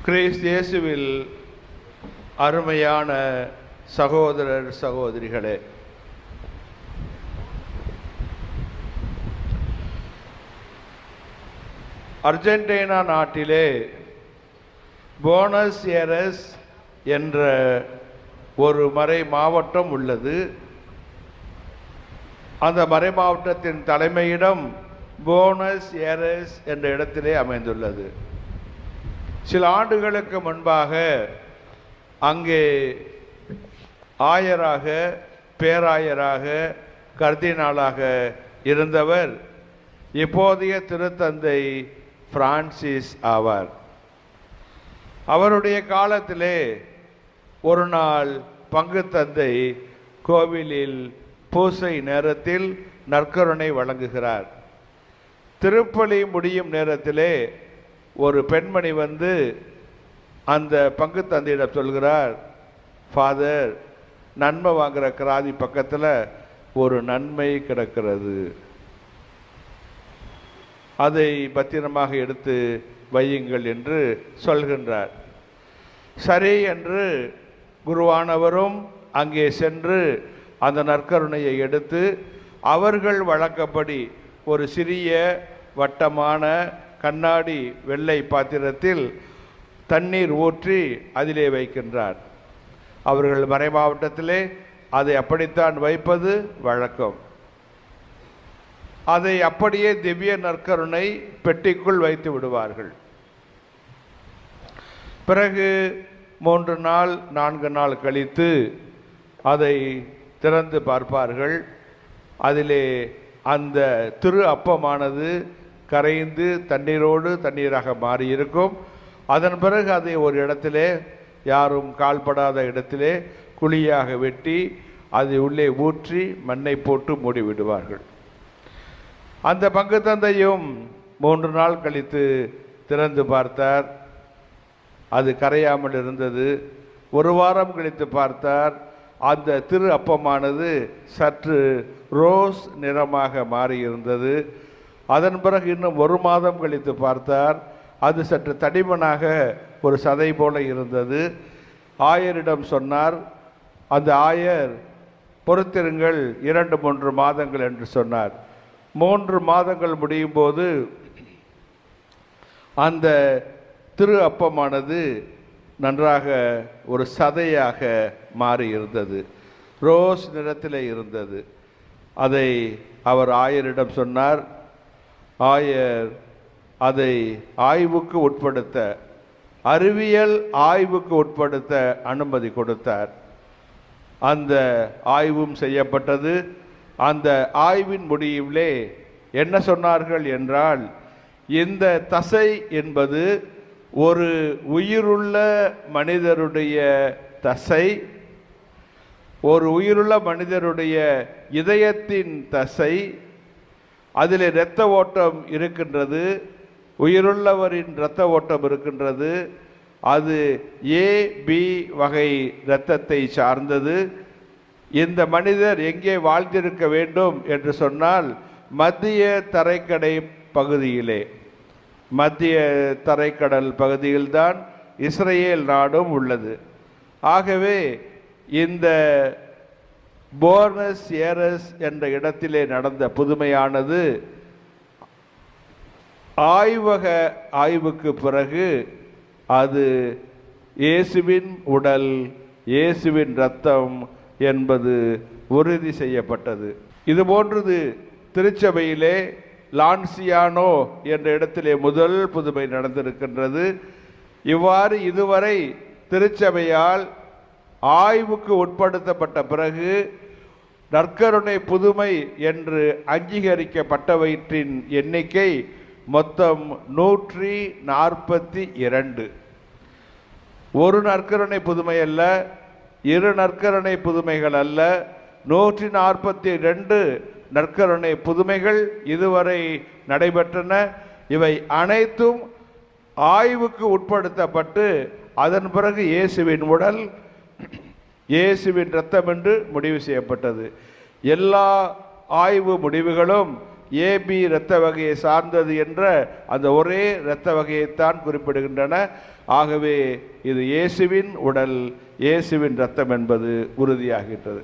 கிறிஸ்து இயேசுவில் அருமையான சகோதரர் சகோதரிகளே, அர்ஜென்டினா நாட்டிலே போனஸ் ஏரஸ் என்ற ஒரு மறை மாவட்டம் உள்ளது. அந்த மறை மாவட்டத்தின் தலைமையிடம் போனஸ் ஏரஸ் என்ற இடத்திலே அமைந்துள்ளது. சில ஆண்டுகளுக்கு முன்பாக அங்கே ஆயராக, பேராயராக, கர்தினாலாக இருந்தவர் இப்போதைய திருத்தந்தை பிரான்சிஸ் ஆவார். அவருடைய காலத்திலே ஒரு நாள் பங்கு தந்தை கோவிலில் பூசை நேரத்தில் நற்கருணை வழங்குகிறார். திருப்பலி முடியும் நேரத்திலே ஒரு பெண்மணி வந்து அந்த பங்கு தந்தையிடம் சொல்கிறார், ஃபாதர், நன்மை வாங்குற கிராதி பக்கத்தில் ஒரு நன்மை கிடக்கிறது, அதை பத்திரமாக எடுத்து வையுங்கள் என்று சொல்கின்றார். சரி என்று குருவானவரும் அங்கே சென்று அந்த நற்கருணையை எடுத்து அவர்கள் வழக்கப்படி ஒரு சிறிய வட்டமான கண்ணாடி வெள்ளை பாத்திரத்தில் தண்ணீர் ஊற்றி அதிலே வைக்கின்றார். அவர்கள் மறை மாவட்டத்திலே அதை அப்படித்தான் வைப்பது வழக்கம். அதை அப்படியே திவ்ய நற்கருணை பெட்டிக்குள் வைத்து விடுவார்கள். பிறகு 3 நாள் 4 நாள் கழித்து அதை திறந்து பார்ப்பார்கள். அதிலே அந்த திரு அப்பமானது கரைந்து தண்ணீரோடு தண்ணீராக மாறியிருக்கும். அதன் பிறகு அதை ஒரு இடத்திலே, யாரும் கால்படாத இடத்திலே குழியாக வெட்டி அதை உள்ளே ஊற்றி மண்ணை போட்டு மூடிவிடுவார்கள். அந்த பங்கு தந்தையும் 3 நாள் கழித்து திறந்து பார்த்தார். அது கரையாமல் இருந்தது. 1 வாரம் கழித்து பார்த்தார். அந்த திரு அப்பமானது சற்று ரோஸ் நிறமாக மாறியிருந்தது. அதன் பிறகு இன்னும் 1 மாதம் கழித்து பார்த்தார். அது சற்று தடிமனாக ஒரு சதை போல இருந்தது. ஆயரிடம் சொன்னார். அந்த ஆயர், பொறுத்திருங்கள், 2-3 மாதங்கள் என்று சொன்னார். 3 மாதங்கள் முடியும் போது அந்த திரு அப்பமானது நன்றாக ஒரு சதையாக மாறி இருந்தது. ரோஸ் நிறத்தில் இருந்தது. அதை அவர் ஆயரிடம் சொன்னார். ஆயர் அதை ஆய்வுக்கு உட்படுத்த, அறிவியல் ஆய்வுக்கு உட்படுத்த அனுமதி கொடுத்தார். அந்த ஆய்வும் செய்யப்பட்டது. அந்த ஆய்வின் முடிவிலே என்ன சொன்னார்கள் என்றால், இந்த தசை என்பது ஒரு உயிருள்ள மனிதருடைய தசை, ஒரு உயிருள்ள மனிதருடைய இதயத்தின் தசை. அதில் இரத்த ஓட்டம் இருக்கின்றது, உயிருள்ளவரின் இரத்த ஓட்டம் இருக்கின்றது. அது AB வகை இரத்தத்தை சார்ந்தது. இந்த மனிதர் எங்கே வாழ்ந்திருக்க வேண்டும் என்று சொன்னால், மத்திய தரைக்கடை பகுதியிலே, மத்திய தரைக்கடல் பகுதியில்தான் இஸ்ரேல் நாடும் உள்ளது. ஆகவே இந்த போனஸ் ஏரஸ் என்ற இடத்திலே நடந்த புதுமையானது ஆய்வுக்கு பிறகு அது இயேசுவின் உடல், இயேசுவின் இரத்தம் என்பது உறுதி செய்யப்பட்டது. இதுபோன்றது திருச்சபையிலே லான்சியானோ என்ற இடத்திலே முதல் புதுமை நடந்திருக்கின்றது. இவ்வாறு இதுவரை திருச்சபையால் ஆய்வுக்கு உட்படுத்தப்பட்ட பிறகு நற்கருணை புதுமை என்று அங்கீகரிக்கப்பட்டவற்றின் எண்ணிக்கை மொத்தம் 142. ஒரு நற்கருணை புதுமை அல்ல, 2 நற்கருணை புதுமைகள் அல்ல, 142 நற்கருணை புதுமைகள் இதுவரை நடைபெற்றன. இவை அனைத்தும் ஆய்வுக்கு உட்படுத்தப்பட்டு அதன் பிறகு இயேசுவின் உடல், இயேசுவின் இரத்தம் என்று முடிவு செய்யப்பட்டது. எல்லா ஆய்வு முடிவுகளும் ஏபி இரத்த வகையை சார்ந்தது என்ற அந்த ஒரே இரத்த வகையைத்தான் குறிப்பிடுகின்றன. ஆகவே இது இயேசுவின் உடல், இயேசுவின் இரத்தம் என்பது உறுதியாகின்றது.